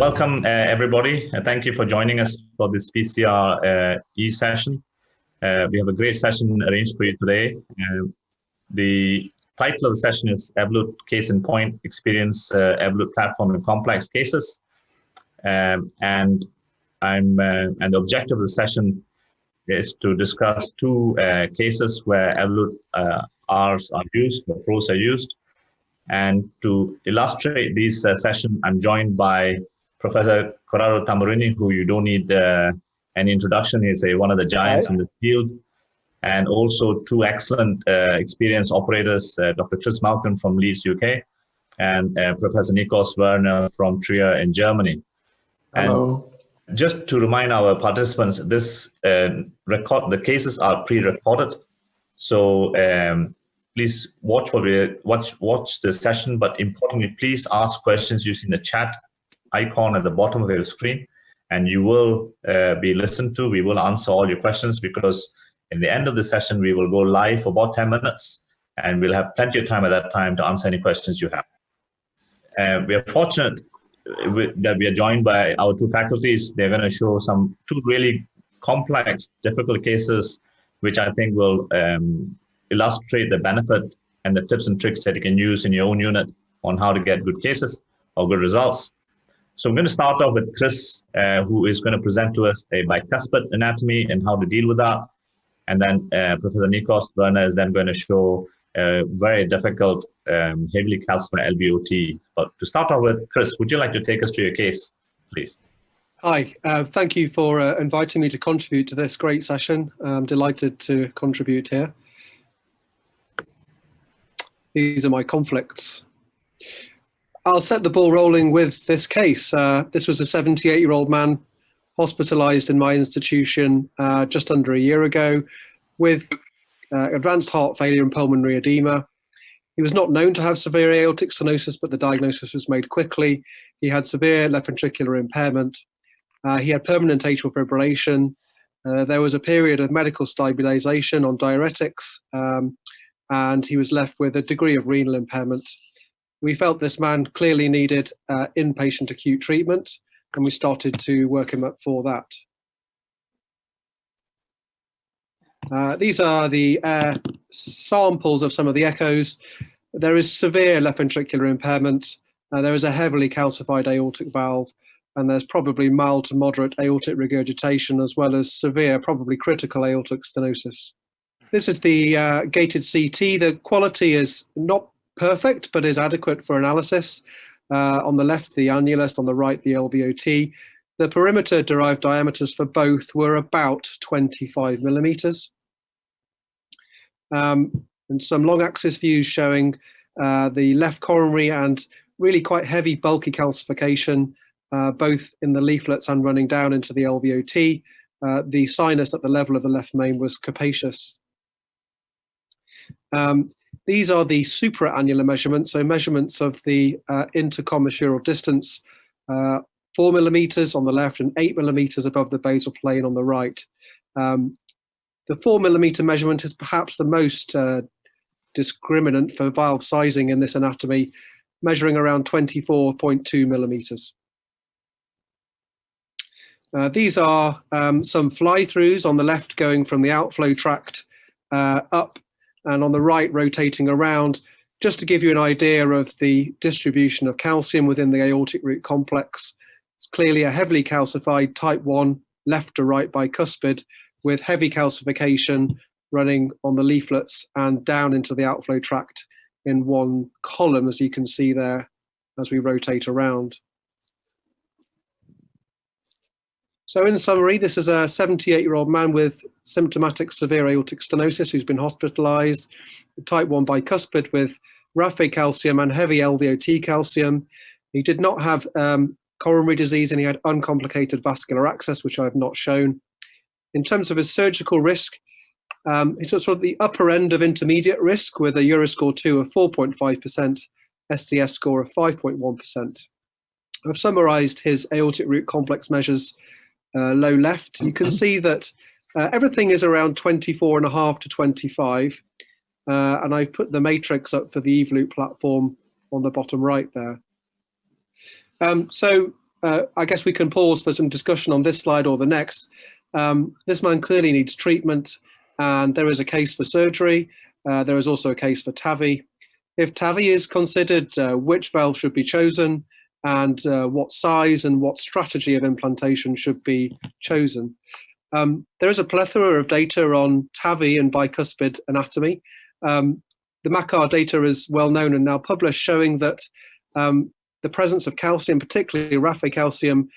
Welcome, everybody. Thank you for joining us for this PCR e-session. We have a great session arranged for you today. The title of the session is Evolut Case in Point, Experience Evolut Platform in Complex Cases. And the objective of the session is to discuss two cases where Evolut Rs are used, or pros are used. And to illustrate this session, I'm joined by Professor Corrado Tamburino, who you don't need any introduction. He's one of the giants in the field. And also two excellent experienced operators, Dr. Malkin from Leeds, UK, and Professor Nikos Werner from Trier in Germany. Hello. And just to remind our participants, this the cases are pre-recorded. So please watch the session, but importantly, please ask questions using the chat icon at the bottom of your screen, and you will be listened to. We will answer all your questions, because in the end of the session, we will go live for about 10 minutes, and we'll have plenty of time at that time to answer any questions you have. We are fortunate that we are joined by our two faculties. They're going to show two really complex, difficult cases, which I think will illustrate the benefit and the tips and tricks that you can use in your own unit on how to get good cases or good results. So I'm going to start off with Chris, who is going to present to us a bicuspid anatomy and how to deal with that. And then Professor Nikos Werner is then going to show a very difficult, heavily calcified LVOT. But to start off with, Chris, would you like to take us through your case, please? Hi, thank you for inviting me to contribute to this great session. I'm delighted to contribute here. These are my conflicts. I'll set the ball rolling with this case. This was a 78-year-old man hospitalized in my institution just under a year ago with advanced heart failure and pulmonary edema. He was not known to have severe aortic stenosis, but the diagnosis was made quickly. He had severe left ventricular impairment. He had permanent atrial fibrillation. There was a period of medical stabilization on diuretics, and he was left with a degree of renal impairment. We felt this man clearly needed inpatient acute treatment, and we started to work him up for that. These are the samples of some of the echoes. There is severe left ventricular impairment. There is a heavily calcified aortic valve, and there's probably mild to moderate aortic regurgitation, as well as severe, probably critical aortic stenosis. This is the gated CT. The quality is not perfect, but is adequate for analysis. On the left, the annulus, on the right, the LVOT. The perimeter-derived diameters for both were about 25 millimeters. And some long axis views showing the left coronary and really quite heavy, bulky calcification, both in the leaflets and running down into the LVOT. The sinus at the level of the left main was capacious. These are the supraannular measurements, so measurements of the intercommissural distance, 4 millimeters on the left and 8 millimeters above the basal plane on the right. The 4 millimeter measurement is perhaps the most discriminant for valve sizing in this anatomy, measuring around 24.2 millimeters. These are some fly-throughs on the left going from the outflow tract up, and on the right rotating around, just to give you an idea of the distribution of calcium within the aortic root complex. It's clearly a heavily calcified type 1 left to right bicuspid with heavy calcification running on the leaflets and down into the outflow tract in one column, as you can see there as we rotate around. So in summary, this is a 78-year-old man with symptomatic severe aortic stenosis who's been hospitalized, type 1 bicuspid with raphe calcium and heavy LVOT calcium. He did not have coronary disease, and he had uncomplicated vascular access, which I have not shown. In terms of his surgical risk, he's sort of the upper end of intermediate risk with a Euroscore 2 of 4.5%, STS score of 5.1%. I've summarized his aortic root complex measures low left. You can see that everything is around 24.5 to 25, and I've put the matrix up for the Evolut platform on the bottom right there. So I guess we can pause for some discussion on this slide or the next. This man clearly needs treatment, and there is a case for surgery. There is also a case for TAVI. If TAVI is considered, which valve should be chosen, and what size and what strategy of implantation should be chosen. There is a plethora of data on TAVI and bicuspid anatomy. The MACAR data is well known and now published, showing that the presence of calcium, particularly raphe calcium,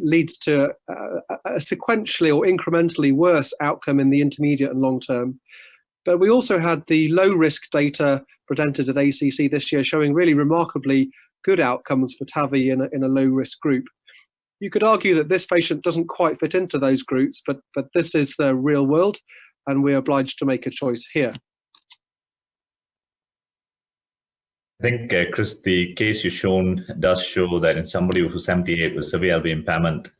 leads to a sequentially or incrementally worse outcome in the intermediate and long term. But we also had the low risk data presented at ACC this year, showing really remarkably good outcomes for TAVI in a low risk group. You could argue that this patient doesn't quite fit into those groups, but this is the real world, and we're obliged to make a choice here. I think, Chris, the case you've shown does show that in somebody who's 78 with severe LV impairment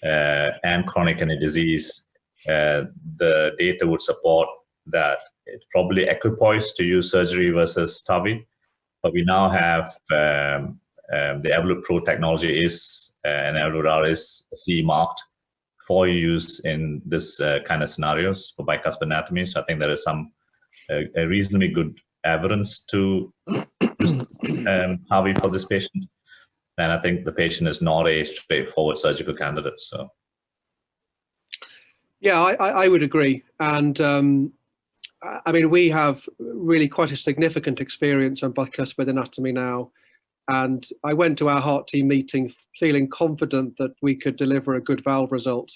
and chronic kidney disease, the data would support that it's probably equipoised to use surgery versus TAVI. But we now have the Evolut Pro technology is, and Evolut R is CE marked for use in this kind of scenarios for bicuspid anatomy. So I think there is some a reasonably good evidence to TAVI for this patient. And I think the patient is not a straightforward surgical candidate. So, yeah, I would agree. And I mean, we have really quite a significant experience on bicuspid anatomy now. And I went to our heart team meeting feeling confident that we could deliver a good valve result.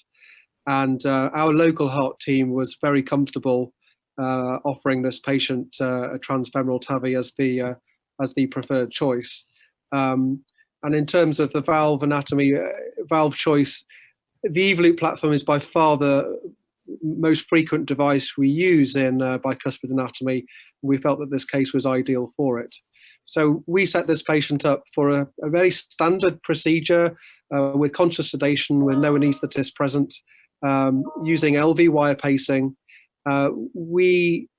And our local heart team was very comfortable offering this patient a transfemoral TAVI as the preferred choice. And in terms of the valve anatomy, valve choice, the Evolut platform is by far the most frequent device we use in bicuspid anatomy. We felt that this case was ideal for it. So we set this patient up for a very standard procedure with conscious sedation with no anaesthetist present, using LV wire pacing. We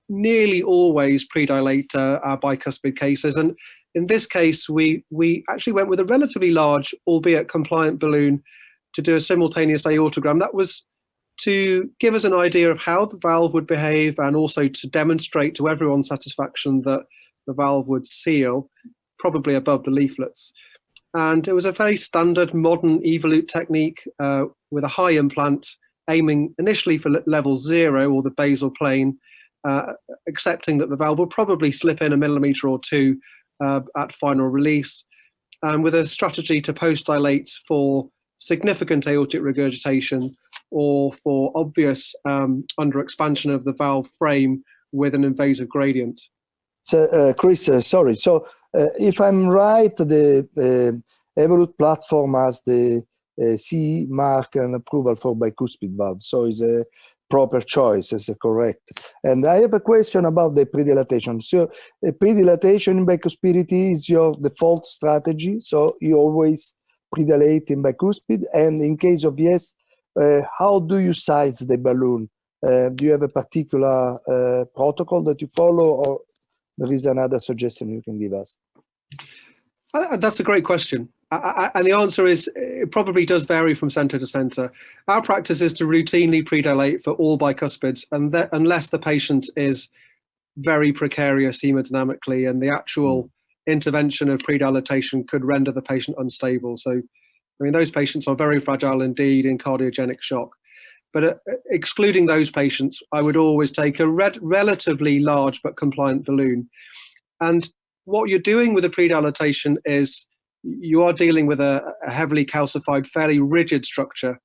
nearly always predilate our bicuspid cases, and in this case we actually went with a relatively large, albeit compliant balloon to do a simultaneous aortogram. That was to give us an idea of how the valve would behave, and also to demonstrate to everyone's satisfaction that the valve would seal, probably above the leaflets. And it was a very standard modern Evolut technique with a high implant, aiming initially for level 0 or the basal plane, accepting that the valve will probably slip in 1 millimeter or 2 at final release, and with a strategy to post-dilate for significant aortic regurgitation or for obvious under-expansion of the valve frame with an invasive gradient. So, Chris, sorry. So, if I'm right, the Evolut platform has the CE mark and approval for bicuspid valve, so it's a proper choice, is correct? And I have a question about the predilatation. So, predilatation in bicuspidity is your default strategy, so you always predilate in bicuspid, and in case of yes, how do you size the balloon? Do you have a particular protocol that you follow, or there is another suggestion you can give us? That's a great question. And the answer is it probably does vary from center to center. Our practice is to routinely predilate for all bicuspids, and unless the patient is very precarious hemodynamically and the actual intervention of predilatation could render the patient unstable. So, I mean, those patients are very fragile indeed in cardiogenic shock. But excluding those patients, I would always take a relatively large but compliant balloon. And what you're doing with a predilatation is you are dealing with a heavily calcified, fairly rigid structure.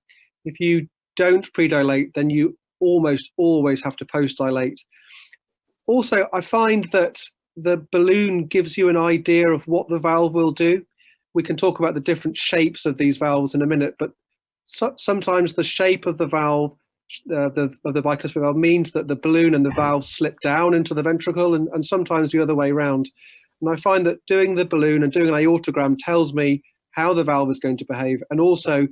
If you don't predilate, then you almost always have to post-dilate. Also, I find that the balloon gives you an idea of what the valve will do. We can talk about the different shapes of these valves in a minute, but sometimes the shape of the valve, of the bicuspid valve, means that the balloon and the valve slip down into the ventricle, and sometimes the other way around. And I find that doing the balloon and doing an aortogram tells me how the valve is going to behave, and also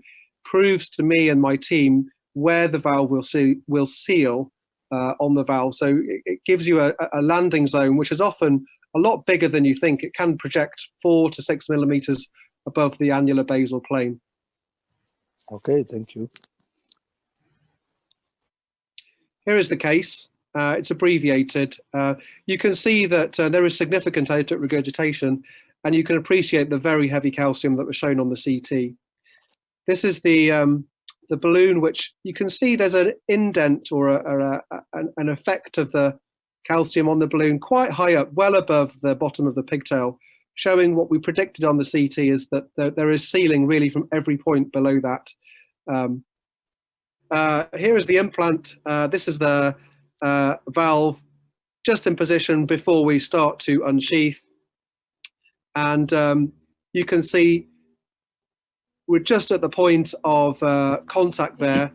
proves to me and my team where the valve will seal on the valve. So it gives you a landing zone, which is often a lot bigger than you think. It can project 4 to 6 millimeters above the annular basal plane. Okay, thank you. Here is the case. It's abbreviated. You can see that there is significant aortic regurgitation, and you can appreciate the very heavy calcium that was shown on the CT. This is the balloon, which you can see there's an indent or an effect of the calcium on the balloon quite high up, well above the bottom of the pigtail, showing what we predicted on the CT is that there is sealing really from every point below that. Here is the implant. This is the valve just in position before we start to unsheath. And you can see we're just at the point of contact there.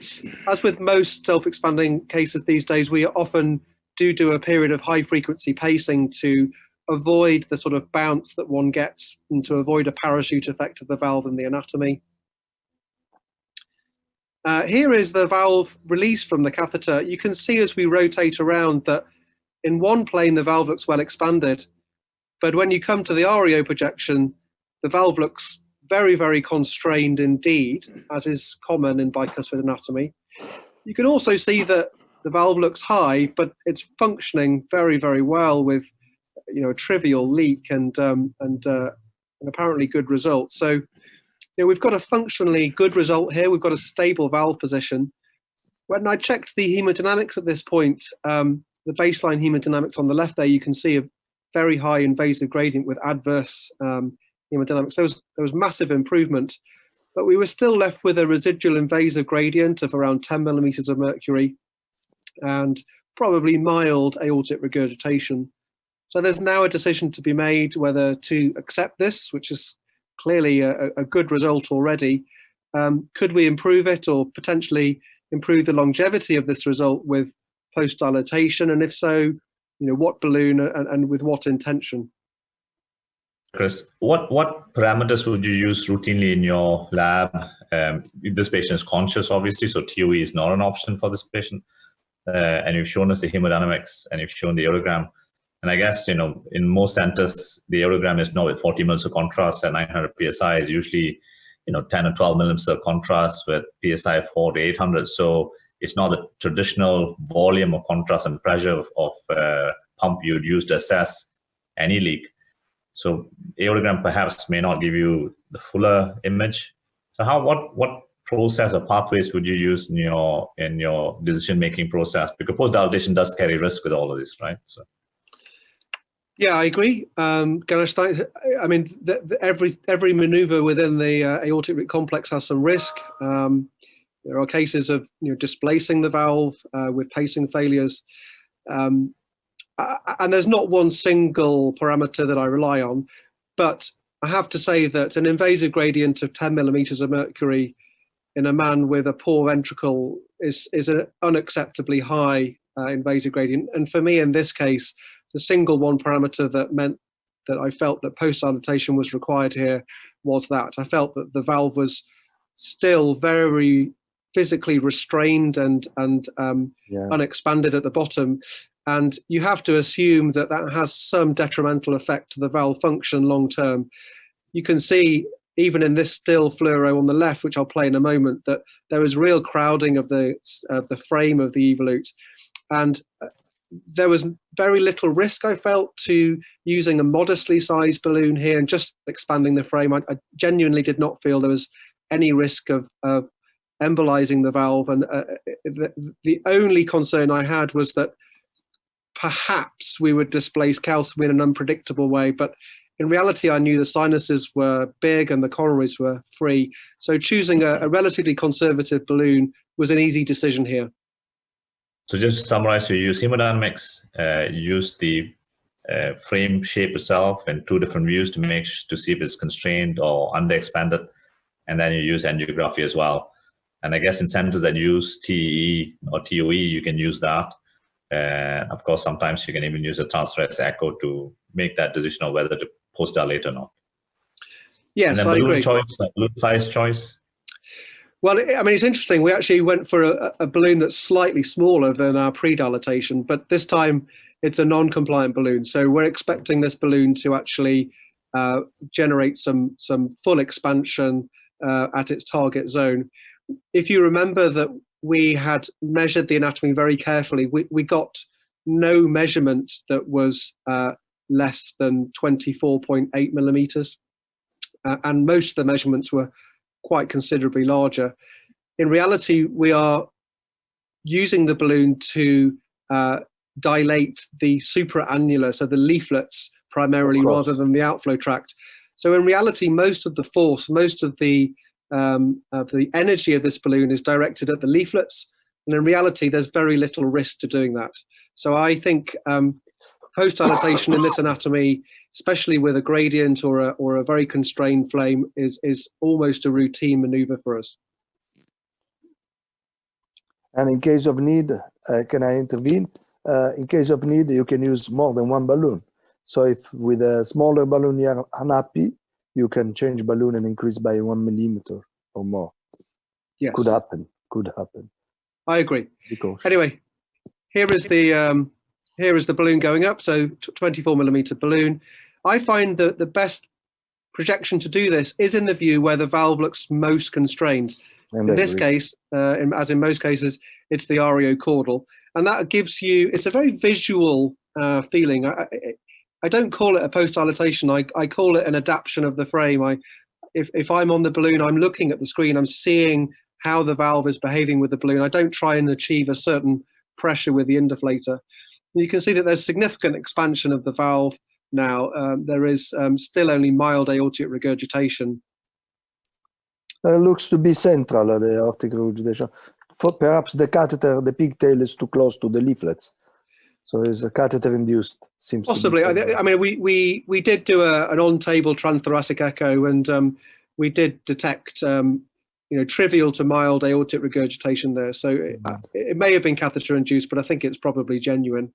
As with most self-expanding cases these days, we often do a period of high frequency pacing to avoid the sort of bounce that one gets and to avoid a parachute effect of the valve in the anatomy. Here is the valve release from the catheter. You can see as we rotate around that in one plane the valve looks well expanded, but when you come to the REO projection, the valve looks very, very constrained indeed, as is common in bicuspid anatomy. You can also see that the valve looks high, but it's functioning very, very well with, you know, a trivial leak and apparently good results. So, you know, we've got a functionally good result here. We've got a stable valve position. When I checked the hemodynamics at this point, the baseline hemodynamics on the left there, you can see a very high invasive gradient with adverse hemodynamics. There was massive improvement, but we were still left with a residual invasive gradient of around 10 millimeters of mercury and probably mild aortic regurgitation. So there's now a decision to be made whether to accept this, which is clearly a good result already. Could we improve it or potentially improve the longevity of this result with post-dilatation? And if so, you know, what balloon and with what intention? Chris, what parameters would you use routinely in your lab? This patient is conscious, obviously, so TOE is not an option for this patient. And you've shown us the hemodynamics and you've shown the aortogram. And I guess, you know, in most centers, the aortogram is now with 40 mils of contrast and 900 PSI is usually, you know, 10 or 12 millimeters of contrast with PSI 4 to 800. So it's not the traditional volume of contrast and pressure of pump you'd use to assess any leak. So aortogram perhaps may not give you the fuller image. So what process or pathways would you use in your decision-making process? Because post-dilatation does carry risk with all of this, right? So. Yeah, I agree. Ganesh, thanks. I mean, every maneuver within the aortic root complex has some risk. There are cases of, you know, displacing the valve with pacing failures. And there's not one single parameter that I rely on, but I have to say that an invasive gradient of 10 millimeters of mercury in a man with a poor ventricle is an unacceptably high invasive gradient. And for me, in this case, the single one parameter that meant that I felt that post-dilatation was required here was that. I felt that the valve was still very physically restrained and unexpanded at the bottom. And you have to assume that that has some detrimental effect to the valve function long term. You can see, even in this still fluoro on the left, which I'll play in a moment, that there is real crowding of the frame of the Evolut. And there was very little risk, I felt, to using a modestly sized balloon here and just expanding the frame. I genuinely did not feel there was any risk of embolizing the valve. And the only concern I had was that perhaps we would displace calcium in an unpredictable way. But in reality, I knew the sinuses were big and the coronaries were free. So choosing a relatively conservative balloon was an easy decision here. So just to summarize, you use hemodynamics, you use the frame shape itself in two different views to see if it's constrained or underexpanded, and then you use angiography as well. And I guess in centers that use TEE or TOE, you can use that. Of course, sometimes you can even use a transverse echo to make that decision of whether to post-dilate or not. Yes, and then I agree. Balloon size choice. Well, I mean, it's interesting. We actually went for a balloon that's slightly smaller than our pre-dilatation, but this time it's a non-compliant balloon. So we're expecting this balloon to actually generate some full expansion at its target zone. If you remember that we had measured the anatomy very carefully, we got no measurement that was less than 24.8 millimeters, and most of the measurements were quite considerably larger. In reality, we are using the balloon to dilate the supraannular, so the leaflets primarily, rather than the outflow tract. So in reality, most of the force, most of the energy of this balloon is directed at the leaflets, and in reality, there's very little risk to doing that. So I think post-dilatation in this anatomy, especially with a gradient or a very constrained flame, is almost a routine maneuver for us. And in case of need, can I intervene? In case of need, you can use more than one balloon. So if with a smaller balloon you are unhappy, you can change balloon and increase by 1 millimeter or more. Yes. Could happen. Could happen. I agree. Anyway, here is the balloon going up. So 24 millimeter balloon. I find that the best projection to do this is in the view where the valve looks most constrained. In this case, as in most cases, it's the ariocaudal, and that gives you, it's a very visual feeling. I don't call it a post-dilatation. I call it an adaptation of the frame. If I'm on the balloon, I'm looking at the screen, I'm seeing how the valve is behaving with the balloon. I don't try and achieve a certain pressure with the indiflator. You can see that there's significant expansion of the valve now. There is still only mild aortic regurgitation. Looks to be central, the aortic regurgitation. Perhaps the catheter, the pigtail is too close to the leaflets. So it's a catheter induced, seems possibly. to be. I mean, we did do an on-table transthoracic echo, and we did detect trivial to mild aortic regurgitation there. So it may have been catheter induced, but I think it's probably genuine.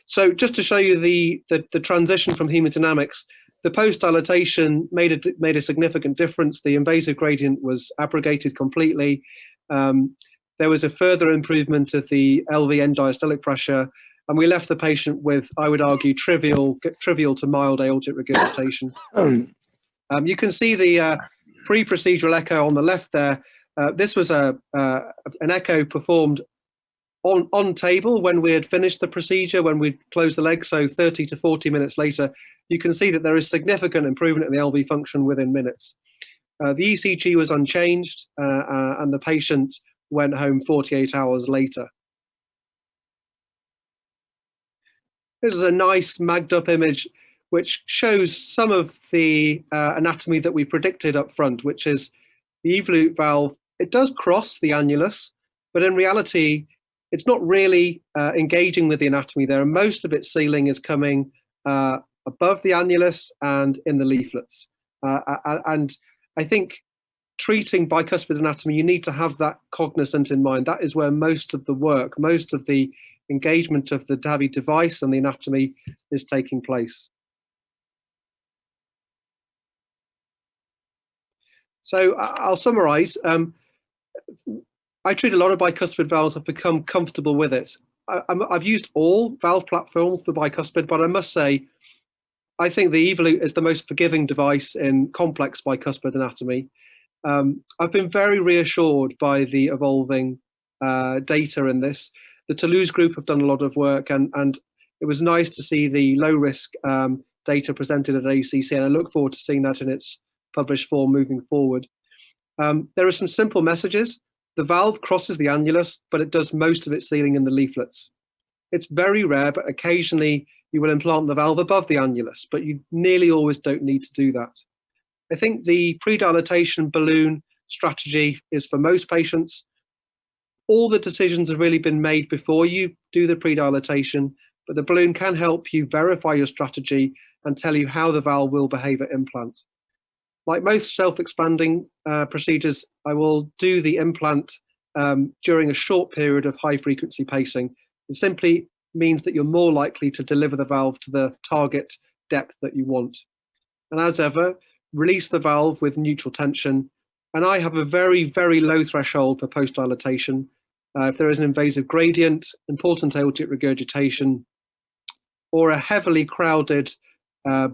So just to show you the transition from hemodynamics, the post-dilatation made a significant difference. The invasive gradient was abrogated completely. There was a further improvement of the LV end diastolic pressure, and we left the patient with, I would argue, trivial to mild aortic regurgitation. You can see the pre-procedural echo on the left there. This was an echo performed on table when we had finished the procedure, when we'd closed the leg, so 30 to 40 minutes later. You can see that there is significant improvement in the LV function within minutes. The ECG was unchanged, and the patient went home 48 hours later. This is a nice magged up image which shows some of the anatomy that we predicted up front, which is the Evolut valve. It does cross the annulus, but in reality, it's not really engaging with the anatomy there. Most of its sealing is coming above the annulus and in the leaflets. And I think treating bicuspid anatomy, you need to have that cognizant in mind. That is where most of the work, most of the engagement of the TAVI device and the anatomy is taking place. So I'll summarize. I treat a lot of bicuspid valves. I've become comfortable with it. I've used all valve platforms for bicuspid, but I must say, I think the Evolut is the most forgiving device in complex bicuspid anatomy. I've been very reassured by the evolving data in this. The Toulouse group have done a lot of work, and it was nice to see the low-risk data presented at ACC, and I look forward to seeing that in its published form moving forward. There are some simple messages. The valve crosses the annulus, but it does most of its sealing in the leaflets. It's very rare, but occasionally you will implant the valve above the annulus, but you nearly always don't need to do that. I think the pre-dilatation balloon strategy is for most patients. All the decisions have really been made before you do the pre-dilatation, but the balloon can help you verify your strategy and tell you how the valve will behave at implant. Like most self-expanding procedures, I will do the implant during a short period of high-frequency pacing. It simply means that you're more likely to deliver the valve to the target depth that you want. And as ever, release the valve with neutral tension. And I have a very, very low threshold for post-dilatation. If there is an invasive gradient, important aortic regurgitation, or a heavily crowded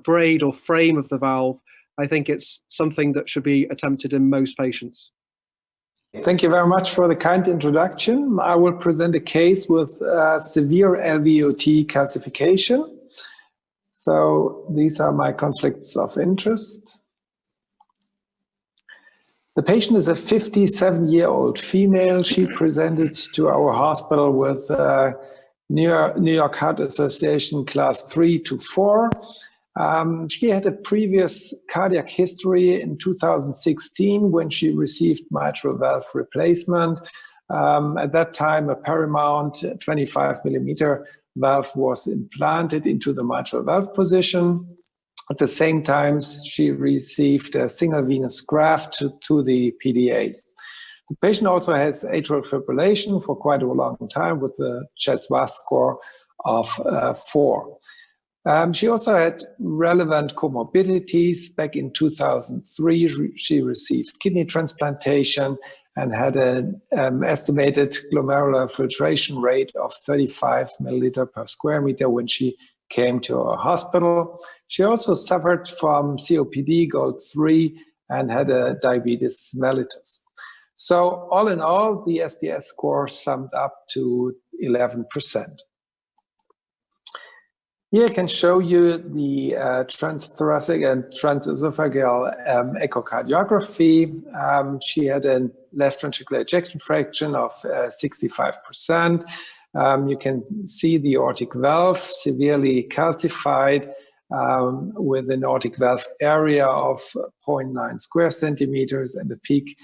braid or frame of the valve, I think it's something that should be attempted in most patients. Thank you very much for the kind introduction. I will present a case with severe LVOT calcification. So these are my conflicts of interest. The patient is a 57-year-old female. She presented to our hospital with New York Heart Association class 3 to 4. She had a previous cardiac history in 2016 when she received mitral valve replacement. At that time, a Paramount 25mm valve was implanted into the mitral valve position. At the same time, she received a single venous graft to the PDA. The patient also has atrial fibrillation for quite a long time with a CHEST-VAS score of 4. She also had relevant comorbidities. Back in 2003, she received kidney transplantation and had an estimated glomerular filtration rate of 35 milliliter per square meter when she came to our hospital. She also suffered from COPD Gold 3 and had a diabetes mellitus. So all in all, the SDS score summed up to 11%. Here I can show you the transthoracic and transesophageal echocardiography. She had a left ventricular ejection fraction of 65%. You can see the aortic valve severely calcified with an aortic valve area of 0.9 square centimeters and a peak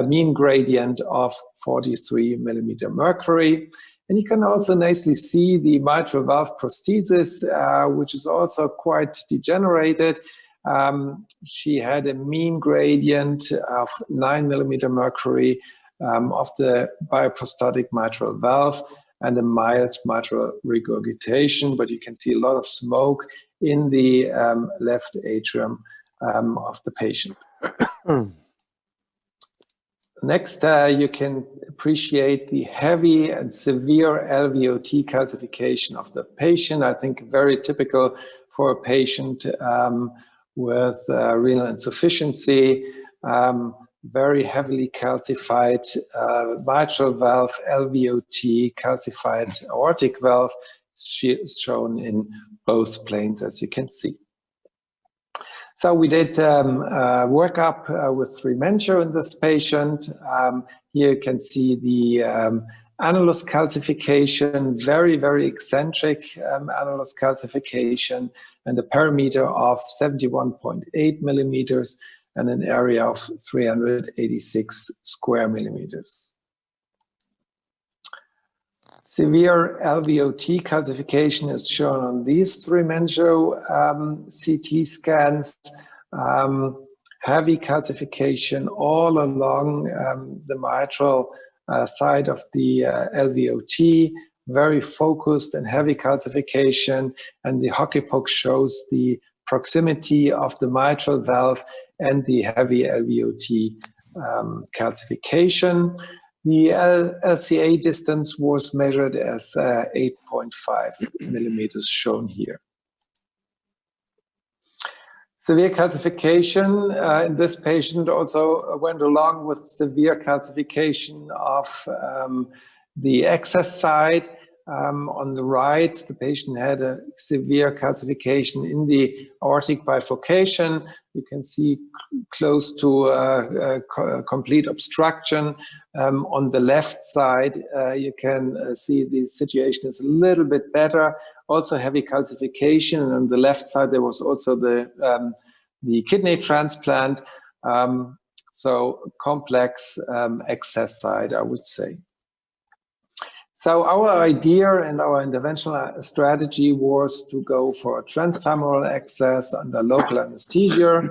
mean gradient of 43 millimeter mercury. And you can also nicely see the mitral valve prosthesis, which is also quite degenerated. She had a mean gradient of 9 millimeter mercury of the bioprosthetic mitral valve and a mild mitral regurgitation, but you can see a lot of smoke in the left atrium of the patient. Next, you can appreciate the heavy and severe LVOT calcification of the patient. I think very typical for a patient with renal insufficiency, very heavily calcified mitral valve, LVOT, calcified aortic valve, shown in both planes, as you can see. So we did workup with 3 Mencho in this patient. Here you can see the annulus calcification, very, very eccentric annulus calcification, and a perimeter of 71.8 millimeters and an area of 386 square millimeters. Severe LVOT calcification is shown on these 3 Mencho CT scans. Heavy calcification all along the mitral side of the LVOT, very focused and heavy calcification, and the hockey puck shows the proximity of the mitral valve and the heavy LVOT calcification. The LCA distance was measured as 8.5 millimeters, shown here. Severe calcification in this patient also went along with severe calcification of the access side. On the right, the patient had a severe calcification in the aortic bifurcation. You can see close to complete obstruction. On the left side, you can see the situation is a little bit better. Also heavy calcification, and on the left side there was also the kidney transplant. So complex access side, I would say. So our idea and our interventional strategy was to go for a transfemoral access under local anesthesia.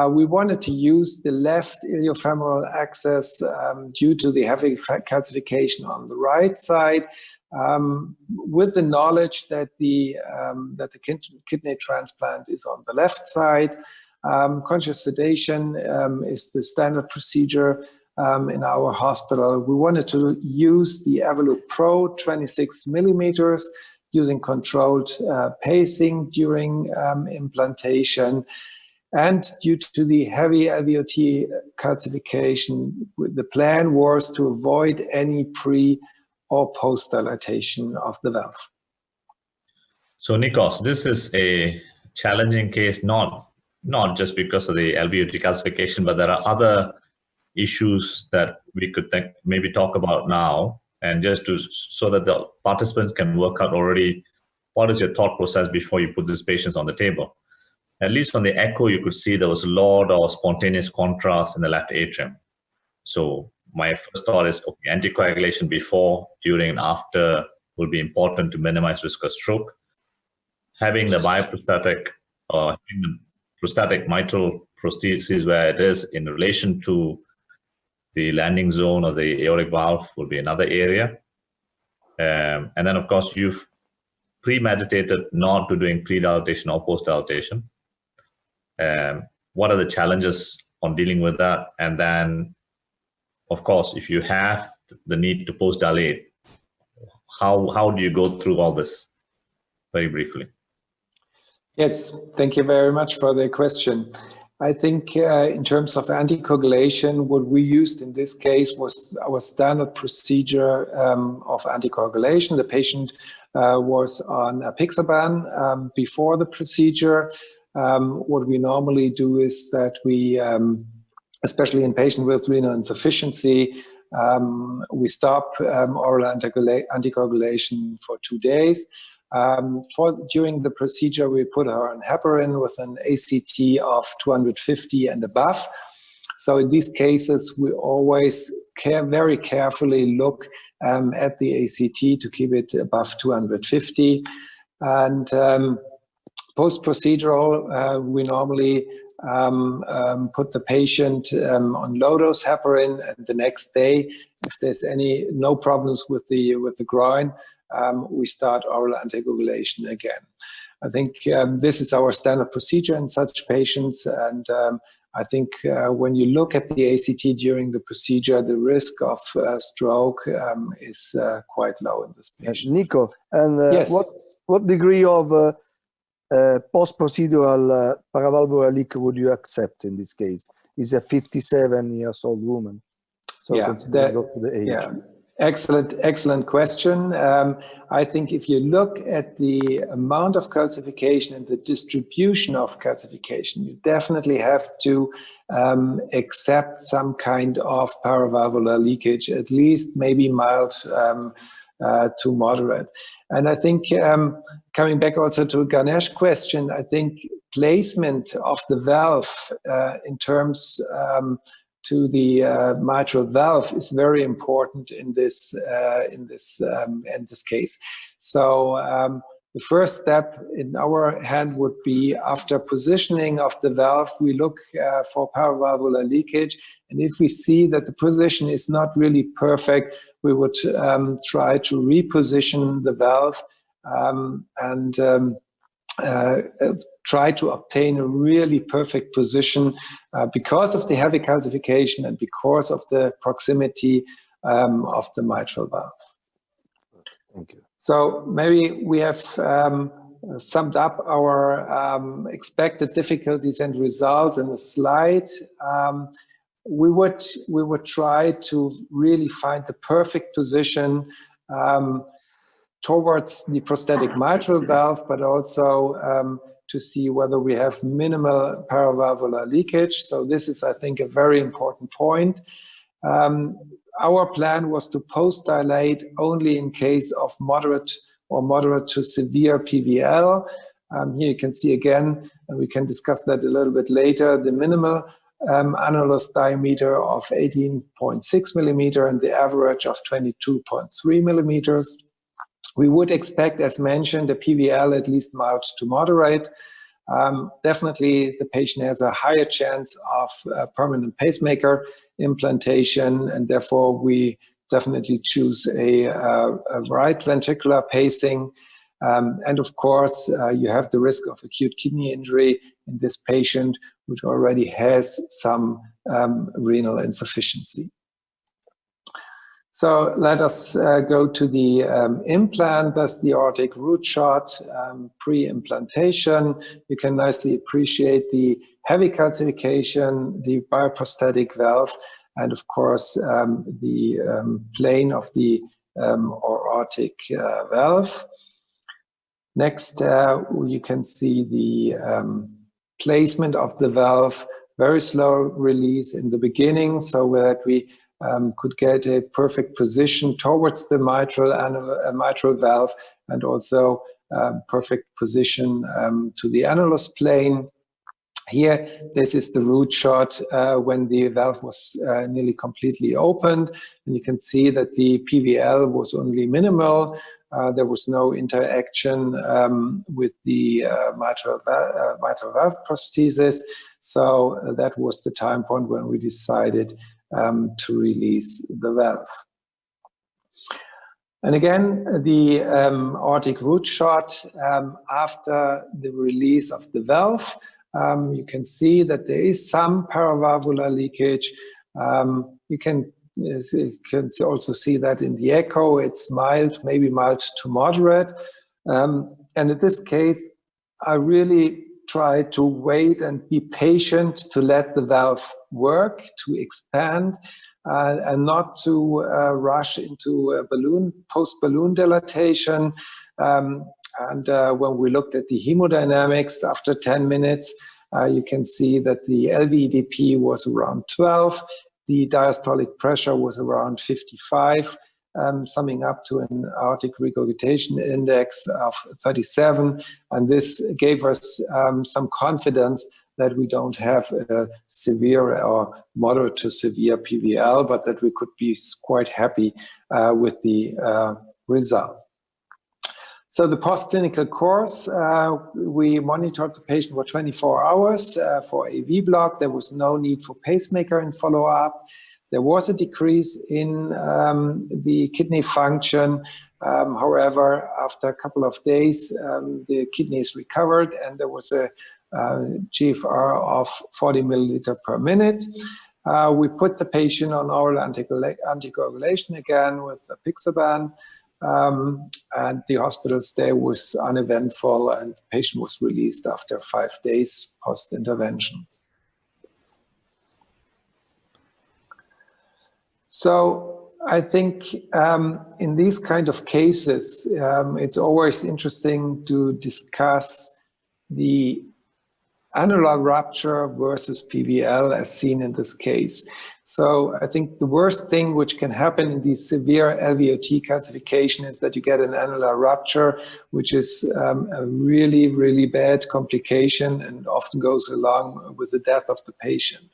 We wanted to use the left iliofemoral access due to the heavy calcification on the right side, with the knowledge that the kidney transplant is on the left side. Conscious sedation is the standard procedure in our hospital. We wanted to use the Evolut Pro 26 millimeters using controlled pacing during implantation. And due to the heavy LVOT calcification, the plan was to avoid any pre or post dilatation of the valve. So Nikos, this is a challenging case, not just because of the LVOT calcification, but there are other issues that we could maybe talk about now, and just so that the participants can work out already what is your thought process before you put these patients on the table. At least on the echo, you could see there was a lot of spontaneous contrast in the left atrium. So my first thought is, okay, anticoagulation before, during, and after will be important to minimize risk of stroke. Having the bioprosthetic or having the prostatic mitral prosthesis where it is in relation to the landing zone of the aortic valve will be another area. And then, of course, you've premeditated not to doing pre-dilatation or post-dilatation. What are the challenges on dealing with that? And then, of course, if you have the need to post-dilate, how do you go through all this? Very briefly. Yes, thank you very much for the question. I think in terms of anticoagulation, what we used in this case was our standard procedure of anticoagulation. The patient was on apixaban before the procedure. What we normally do is that we, especially in patients with renal insufficiency, we stop oral anticoagulation for 2 days. During the procedure, we put her on heparin with an ACT of 250 and above. So in these cases, we always very carefully look at the ACT to keep it above 250. And post-procedural, we normally put the patient on low-dose heparin, and the next day, if there's no problems with the groin, we start oral anticoagulation again. I think this is our standard procedure in such patients, and I think when you look at the ACT during the procedure, the risk of stroke is quite low in this patient. Nico, and yes. what degree of post-procedural paravalvular leak would you accept in this case? Is a 57-year-old woman, so yeah, the age. Yeah. Excellent question. I think if you look at the amount of calcification and the distribution of calcification, you definitely have to accept some kind of paravalvular leakage, at least maybe mild to moderate. And I think coming back also to Ganesh question, I think placement of the valve in terms to the mitral valve is very important in this case. So the first step in our hand would be, after positioning of the valve, we look for paravalvular leakage, and if we see that the position is not really perfect, we would try to reposition the valve and try to obtain a really perfect position because of the heavy calcification and because of the proximity of the mitral valve. Thank you. So maybe we have summed up our expected difficulties and results in the slide. We would try to really find the perfect position towards the prosthetic mitral valve, but also to see whether we have minimal paravalvular leakage. So this is, I think, a very important point. Our plan was to post-dilate only in case of moderate or moderate to severe PVL. Here you can see again, and we can discuss that a little bit later, the minimal annulus diameter of 18.6 millimeter and the average of 22.3 millimeters. We would expect, as mentioned, a PVL at least mild to moderate. Definitely the patient has a higher chance of permanent pacemaker implantation, and therefore we definitely choose a right ventricular pacing. And of course, you have the risk of acute kidney injury in this patient, which already has some renal insufficiency. So let us go to the implant. That's the aortic root shot pre-implantation. You can nicely appreciate the heavy calcification, the bioprosthetic valve, and of course the plane of the aortic valve. Next, you can see the placement of the valve, very slow release in the beginning, so that we could get a perfect position towards the mitral valve, and also perfect position to the annulus plane. Here, this is the root shot when the valve was nearly completely opened, and you can see that the PVL was only minimal. There was no interaction with the mitral valve prosthesis, so that was the time point when we decided to release the valve. And again, the aortic root shot after the release of the valve, you can see that there is some paravalvular leakage. You can also see that in the echo. It's mild, maybe mild to moderate. And in this case, I really try to wait and be patient to let the valve work, to expand, and not to rush into a post-balloon dilatation. And when we looked at the hemodynamics after 10 minutes, you can see that the LVEDP was around 12, the diastolic pressure was around 55, summing up to an aortic regurgitation index of 37. And this gave us some confidence that we don't have a severe or moderate to severe PVL, but that we could be quite happy with the result. So the post-clinical course, we monitored the patient for 24 hours for AV block. There was no need for pacemaker in follow-up. There was a decrease in the kidney function. However, after a couple of days, the kidneys recovered, and there was a GFR of 40 milliliter per minute. We put the patient on oral anticoagulation again with apixaban. And the hospital stay was uneventful, and the patient was released after 5 days post-intervention. So I think in these kind of cases, it's always interesting to discuss the annular rupture versus PVL as seen in this case. So I think the worst thing which can happen in these severe LVOT calcification is that you get an annular rupture, which is a really, really bad complication and often goes along with the death of the patient.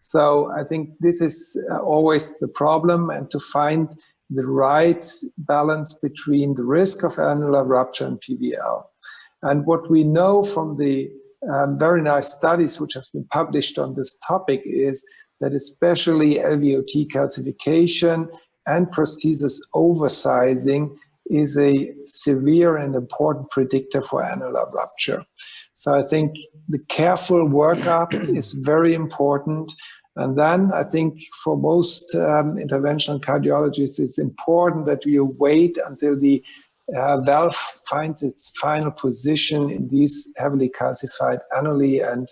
So I think this is always the problem, and to find the right balance between the risk of annular rupture and PVL. And what we know from the very nice studies which have been published on this topic is that especially LVOT calcification and prosthesis oversizing is a severe and important predictor for annular rupture. So I think the careful workup is very important. And then I think for most interventional cardiologists, it's important that you wait until the valve finds its final position in these heavily calcified annuli and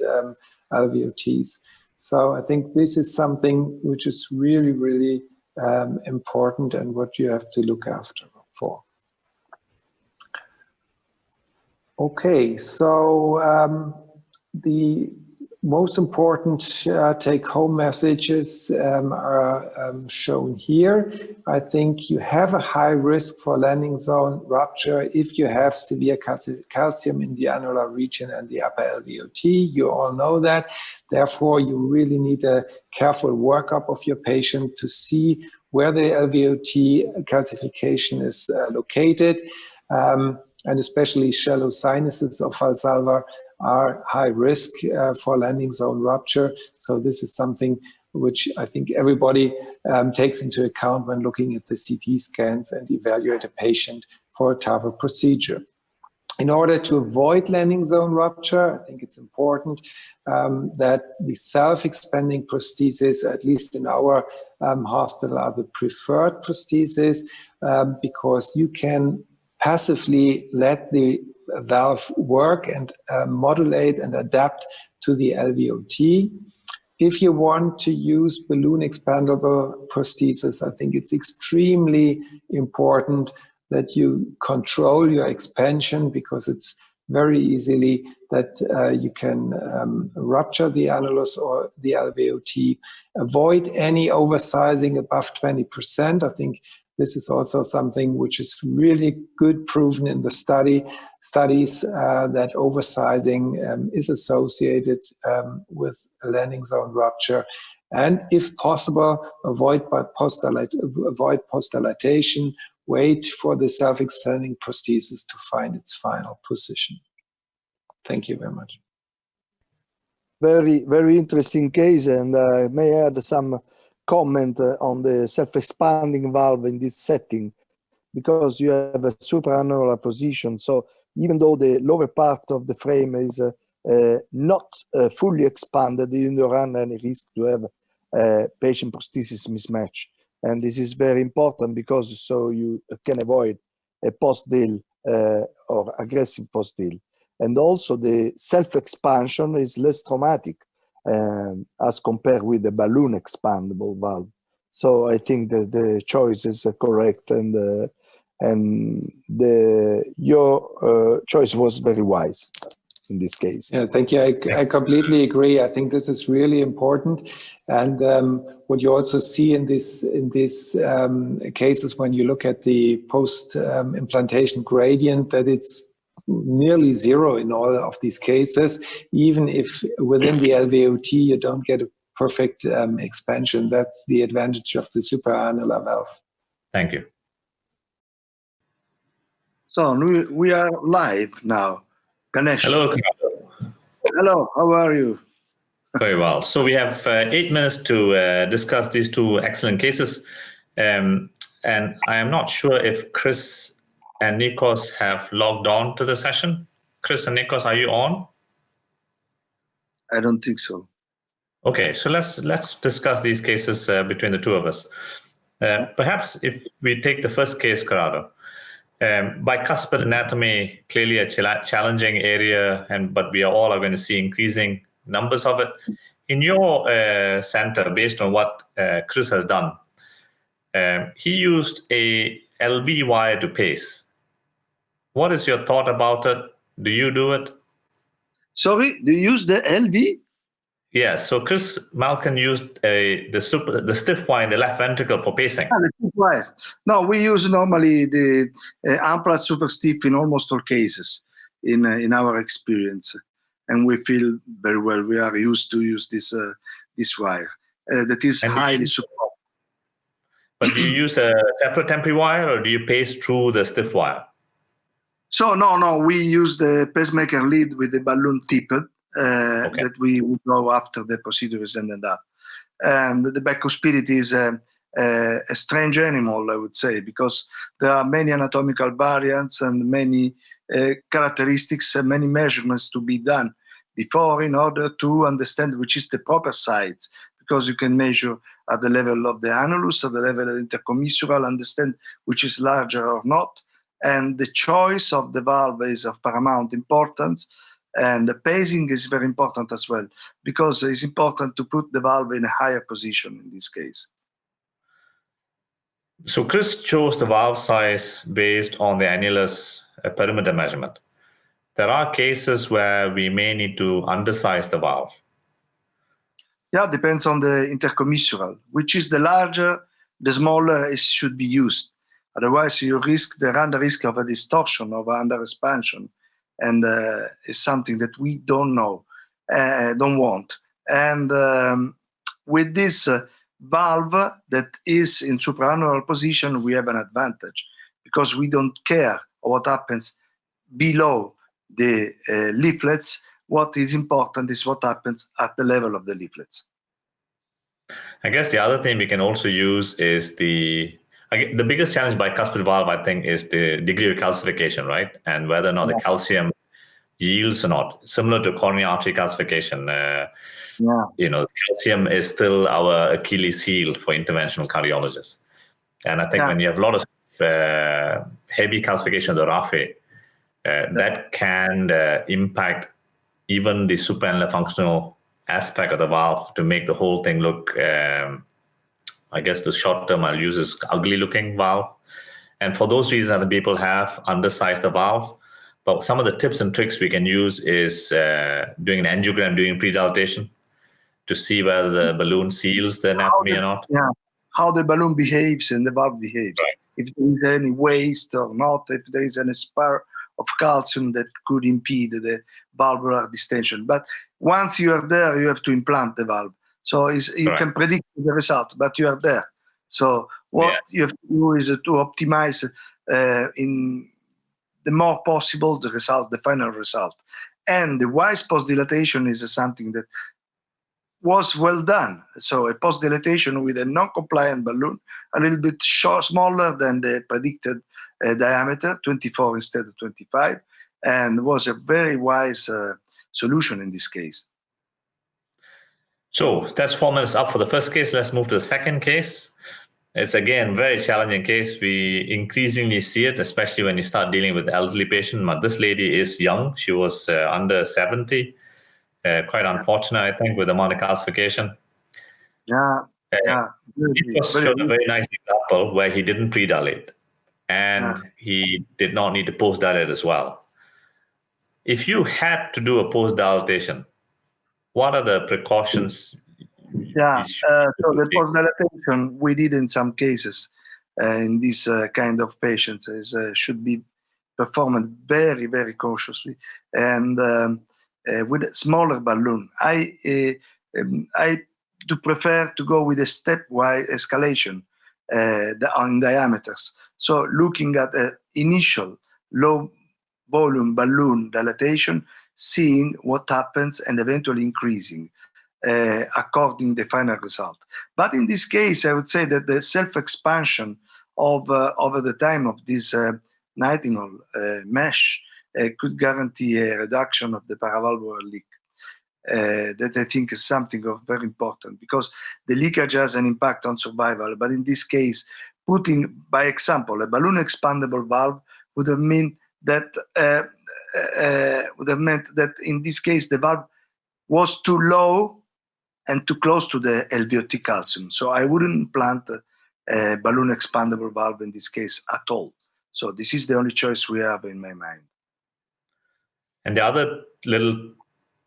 LVOTs. So I think this is something which is really, really important and what you have to look after for. Okay, so the most important take-home messages are shown here. I think you have a high risk for landing zone rupture if you have severe calcium in the annular region and the upper LVOT. You all know that. Therefore, you really need a careful workup of your patient to see where the LVOT calcification is located. And especially shallow sinuses of Valsalva are high risk for landing zone rupture. So this is something which I think everybody takes into account when looking at the CT scans and evaluate a patient for a TAVI procedure. In order to avoid landing zone rupture, I think it's important that the self-expanding prosthesis, at least in our hospital, are the preferred prosthesis because you can passively let the valve work and modulate and adapt to the LVOT. If you want to use balloon expandable prosthesis, I think it's extremely important that you control your expansion, because it's very easily that you can rupture the annulus or the LVOT. Avoid any oversizing above 20%. I think this is also something which is really good proven in the studies that oversizing is associated with a landing zone rupture. And if possible, avoid post-dilatation. Wait for the self-expanding prosthesis to find its final position. Thank you very much. Very, very interesting case, and I may add some comment on the self-expanding valve in this setting, because you have a supraannular position. So even though the lower part of the frame is not fully expanded, you don't run any risk to have patient prosthesis mismatch. And this is very important because so you can avoid a post-deal or aggressive post-deal. And also the self-expansion is less traumatic as compared with the balloon expandable valve. So I think that the choice is correct, and your choice was very wise in this case. Yeah, thank you. I completely agree. I think this is really important. And what you also see in these cases, when you look at the post-implantation gradient, that it's nearly zero in all of these cases, even if within the LVOT you don't get a perfect expansion. That's the advantage of the supraannular valve. Thank you. So we are live now. Ganesh. Hello, Corrado. Hello, how are you? Very well. So we have 8 minutes to discuss these two excellent cases. And I am not sure if Chris and Nikos have logged on to the session. Chris and Nikos, are you on? I don't think so. Okay, so let's discuss these cases between the two of us. Perhaps if we take the first case, Corrado. Bicuspid anatomy, clearly a challenging area, but we all are going to see increasing numbers of it. In your center, based on what Chris has done, he used a LV wire to pace. What is your thought about it? Do you do it? Sorry, do you use the LV? Yes. So Chris Malkin used the stiff wire in the left ventricle for pacing. The stiff wire. No, we use normally the Implant super stiff in almost all cases in our experience, and we feel very well. We are used to use this wire that is highly supported. But do you use a separate temporary wire, or do you pace through the stiff wire? So no, we use the pacemaker lead with the balloon tipped. Okay. That we would go after the procedure is ended up. And the bicuspidity is a strange animal, I would say, because there are many anatomical variants and many characteristics and many measurements to be done before in order to understand which is the proper size, because you can measure at the level of the annulus, at the level of the intercommissural, understand which is larger or not. And the choice of the valve is of paramount importance. And the pacing is very important as well, because it's important to put the valve in a higher position in this case. So Chris chose the valve size based on the annulus perimeter measurement. There are cases where we may need to undersize the valve. Yeah, depends on the intercommissural. Which is the larger, the smaller it should be used. Otherwise, you run the risk of a distortion, of under expansion. And it's something that we don't want. And with this valve that is in supraannular position, we have an advantage, because we don't care what happens below the leaflets. What is important is what happens at the level of the leaflets. I guess the other thing we can also use is the the biggest challenge by cuspid valve, I think, is the degree of calcification, right? And whether or not the calcium yields or not. Similar to coronary artery calcification, calcium is still our Achilles heel for interventional cardiologists. And I think when you have a lot of heavy calcification of the raphe, that can impact even the supraannular functional aspect of the valve to make the whole thing look, I guess the short term I'll use is ugly looking valve. And for those reasons, other people have undersized the valve. But some of the tips and tricks we can use is doing an angiogram during pre-dilatation to see whether the balloon seals the anatomy or not. Yeah, how the balloon behaves and the valve behaves. Right. If there is any waste or not, if there is any spare of calcium that could impede the valvular distension. But once you are there, you have to implant the valve. So you can predict the result, but you are there. So what you have to do is to optimize in the more possible the result, the final result. And the wise post-dilatation is something that was well done. So a post-dilatation with a non-compliant balloon, a little bit smaller than the predicted diameter, 24 instead of 25, and was a very wise solution in this case. So that's 4 minutes up for the first case. Let's move to the second case. It's again very challenging case. We increasingly see it, especially when you start dealing with elderly patient. But this lady is young. She was under 70. Quite unfortunate, I think, with the amount of calcification. Nikos showed a very nice example where he didn't pre-dilate, and he did not need to post-dilate as well. If you had to do a post-dilatation, what are the precautions? So the post-dilatation we did in some cases in this kind of patients should be performed very, very cautiously and with a smaller balloon. I do prefer to go with a stepwise escalation on diameters. So looking at the initial low volume balloon dilatation, seeing what happens and eventually increasing according to the final result. But in this case, I would say that the self-expansion over the time of this nitinol mesh could guarantee a reduction of the paravalvular leak. That I think is something of very important, because the leakage has an impact on survival. But in this case, putting, by example, a balloon expandable valve would have meant that in this case the valve was too low and too close to the LVOT calcium. So I wouldn't implant a balloon expandable valve in this case at all. So this is the only choice we have in my mind. And the other little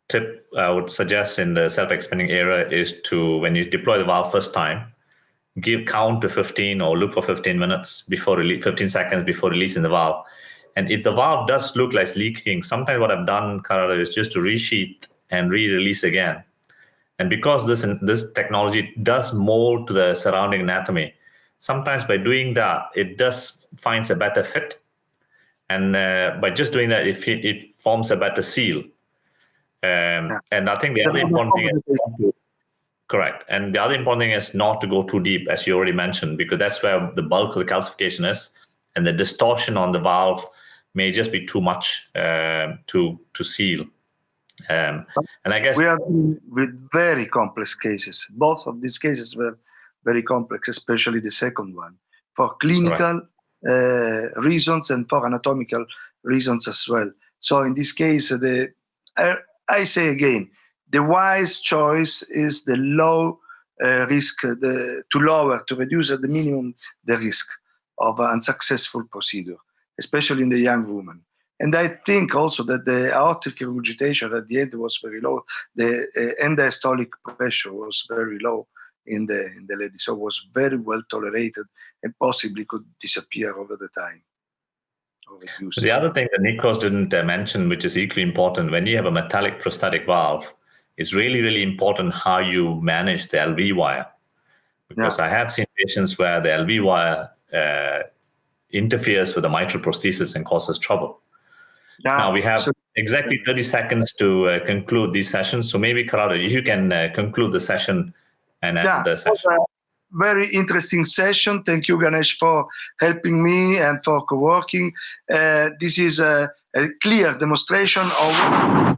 tip I would suggest in the self-expanding era is to, when you deploy the valve first time, count to 15 or look for 15 minutes before 15 seconds before releasing the valve. And if the valve does look like it's leaking, sometimes what I've done, Corrado, is just to resheath and re-release again. And because this technology does mold to the surrounding anatomy, sometimes by doing that, it does finds a better fit. And by just doing that, it forms a better seal. And I think the other important thing is correct. And the other important thing is not to go too deep, as you already mentioned, because that's where the bulk of the calcification is, and the distortion on the valve may just be too much to seal. And I guess we are with very complex cases. Both of these cases were very complex, especially the second one, for clinical reasons and for anatomical reasons as well. So in this case, I say again, the wise choice is the low risk, to reduce at the minimum the risk of an unsuccessful procedure, especially in the young woman. And I think also that the aortic regurgitation at the end was very low. The end-diastolic pressure was very low in the lady, so it was very well tolerated and possibly could disappear over the time. The other thing that Nikos didn't mention, which is equally important, when you have a metallic prosthetic valve, it's really, really important how you manage the LV wire. Because I have seen patients where the LV wire interferes with the mitral prosthesis and causes trouble. Now we have exactly 30 seconds to conclude these sessions. So maybe, Corrado, you can conclude the session and end the session. very interesting session. Thank you, Ganesh, for helping me and for co-working. This is a clear demonstration of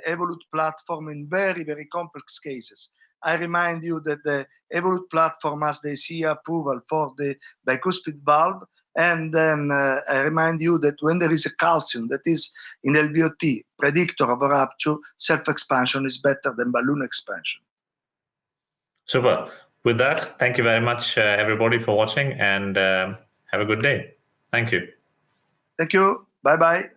Evolut platform in very, very complex cases. I remind you that the Evolut platform has the CE approval for the bicuspid valve. And then I remind you that when there is a calcium that is in LVOT, predictor of a rupture, self-expansion is better than balloon expansion. Super. With that, thank you very much, everybody, for watching, and have a good day. Thank you. Thank you. Bye-bye.